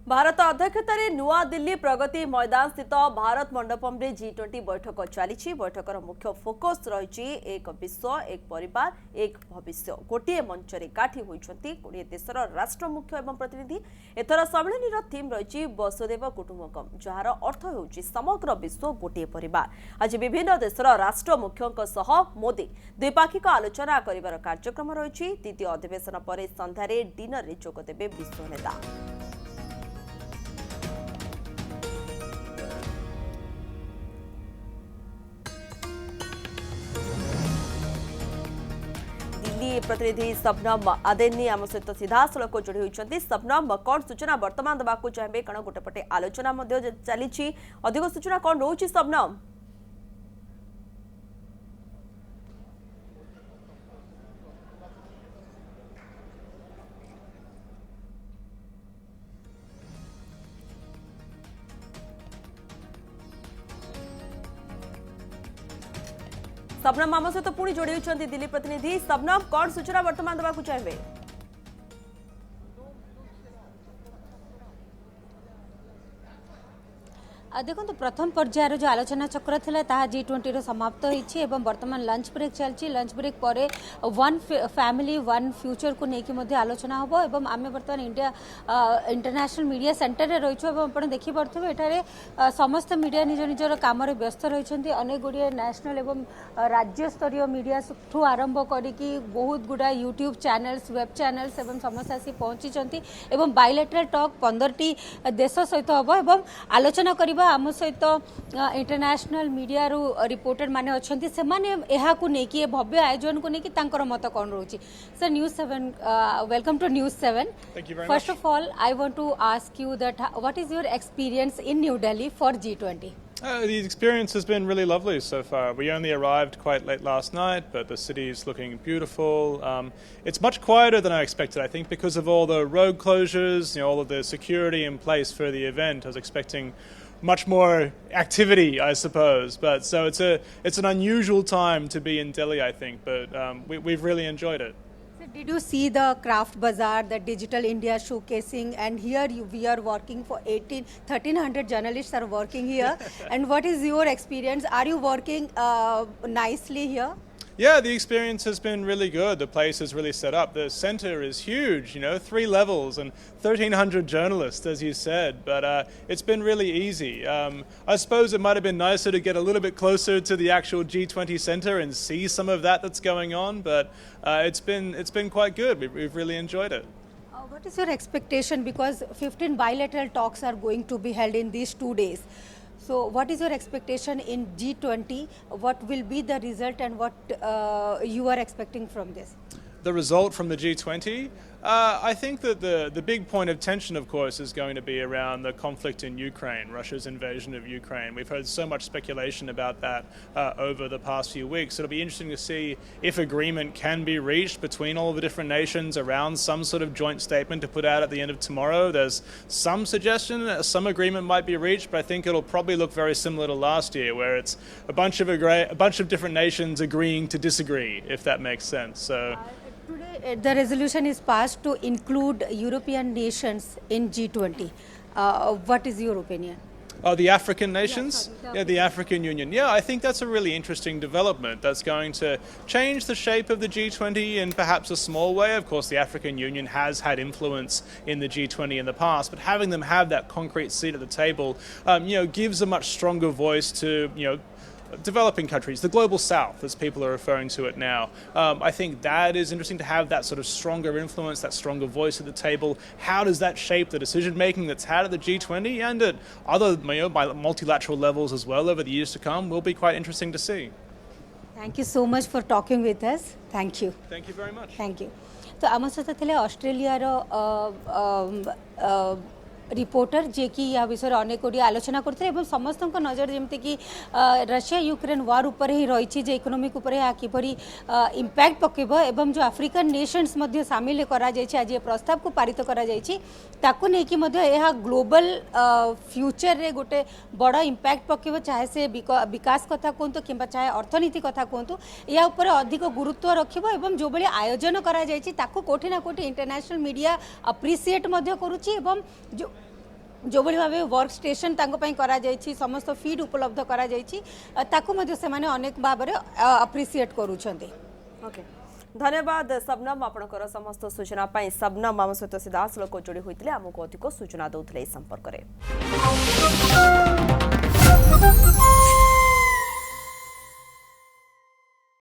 भारत अध्यक्षतार नुआ दिल्ली प्रगति मैदान स्थित भारत मंडपम में G20 बैठक चली। बैठकर मुख्य फोकस रही एक विश्व एक परिवार एक भविष्य गोटे मंचर एकाठी होती 20 देशर राष्ट्र मुख्य एवं प्रतिनिधि। एथर सम्मेलन थीम रही वसुदेव कुटुंबकम जार अर्थ हो समग्र विश्व गोटे परिवार। आज विभिन्न देशर राष्ट्र मुख्यों मोदी द्विपाक्षिक आलोचना कर कार्यक्रम रही। द्वितीय अधिवेशन पर संध्यारे डिनर रे जोगदेवे विश्व नेता। प्रतिनिधि सबनम आदेनी आम सहित सीधा सड़क जोड़ी होती। सबनम कौन सूचना वर्तमान देवा चाहिए कण गोटेपटे आलोचना चली अधिक सूचना कौन रोचे सबनम? सबनम आम सहित पुणी जोड़ी होती दिल्ली प्रतिनिधि। सबनम कौन सूचना वर्तमान देवा चाहिए? देखो प्रथम पर्यायर जो आलोचना चक्र था G20 समाप्त होती वर्तमान लंच ब्रेक चलती। लंच ब्रेक पर वन फैमिली वन फ्यूचर को लेकिन आलोचना हम एवं आम बर्तमान इंडिया इंटरनेशनल मीडिया सेंटर में रही आप देखिपे एठारे समस्त मीडिया निज निजर काम व्यस्त रही। अनेक गुड़िए नेशनल एवं राज्य स्तरीय मीडिया ठू आरंभ करके बहुत गुड़ा यूट्यूब चैनल्स वेब चैनल्स एवं समस्त आसी पहुंची एवं बायलैटरल टॉक 15टी देश सहित हम एवं आलोचना करबा आम सहित इंटरनेशनल मीडिया रू रिपोर्टर माने अच्छे से भव्य आयोजन को लेकिन मत कौन रोची? Sir News7 welcome to News7। First of all I want to ask you that what is your experience in New Delhi for G20? The experience has been really lovely so far. We only arrived quite late last night, but the city is looking beautiful. It's much quieter than I expected, I think, because of all the road closures, all of the security in place for the event. I was expecting much more activity, I suppose. But so it's an unusual time to be in Delhi, I think, but we've really enjoyed it. Did you see the craft bazaar, the digital India showcasing, and here we are working for 1300 journalists are working here. And what is your experience? Are you working nicely here? Yeah, the experience has been really good. The place is really set up. The center is huge, 3 levels and 1,300 journalists, as you said, but it's been really easy. I suppose it might have been nicer to get a little bit closer to the actual G20 center and see some of that's going on, but it's been quite good. We've really enjoyed it. What is your expectation? Because 15 bilateral talks are going to be held in these 2 days. So what is your expectation in G20? What will be the result and what you are expecting from this? The result from the G20? I think that the big point of tension, of course, is going to be around the conflict in Ukraine, Russia's invasion of Ukraine. We've heard so much speculation about that over the past few weeks. It'll be interesting to see if agreement can be reached between all of the different nations around some sort of joint statement to put out at the end of tomorrow. There's some suggestion that some agreement might be reached, but I think it'll probably look very similar to last year, where it's a bunch of different nations agreeing to disagree, if that makes sense. So. Today, the resolution is passed to include European nations in G20. What is your opinion? Oh, the African nations? Yeah, the African Union. Yeah, I think that's a really interesting development. That's going to change the shape of the G20 in perhaps a small way. Of course, the African Union has had influence in the G20 in the past, but having them have that concrete seat at the table, gives a much stronger voice to, developing countries, the global south, as people are referring to it now. I think that is interesting to have that sort of stronger influence, that stronger voice at the table. How does that shape the decision making that's had at the G20 and at other multilateral levels as well over the years to come will be quite interesting to see. Thank you so much for talking with us. Thank you. Thank you very much. Thank you. तो आम सहित थे Australia reporter जे कि या विषय अनेक गुड़ी आलोचना करते समस्त नजर जमी कि रशिया यूक्रेन वार उपर ही रही जे इकोनॉमिक उपर किपर इम्पैक्ट पकेब एवं जो अफ्रिकन नेशंस सामिल आज प्रस्ताव को पारित कर ग्लोबल फ्यूचर रे गोटे बड़ इम्पैक्ट पकेब चाहे से विकास कथा कहतु कि चाहे अर्थनीति कथा कहतु या उपर अधिक गुरुत्व रखिब एवं जो बड़े आयोजन करा कोठी ना कोठी इंटरनेशनल मीडिया अप्रिशिएट करुच्ची एवं जो जो भाव वर्क स्टेशन करा जायछि समस्त फीड उपलब्ध करा जायछि ताकू मध्ये से माने अनेक भाव में अप्रिशिएट करूछन्ते। ओके धन्यवाद सबनम आपणकर समस्त सूचना पाई। सबनम आम सहित सीधासलख जोड़ी होते आमको अधिक सूचना दौले संपर्क में।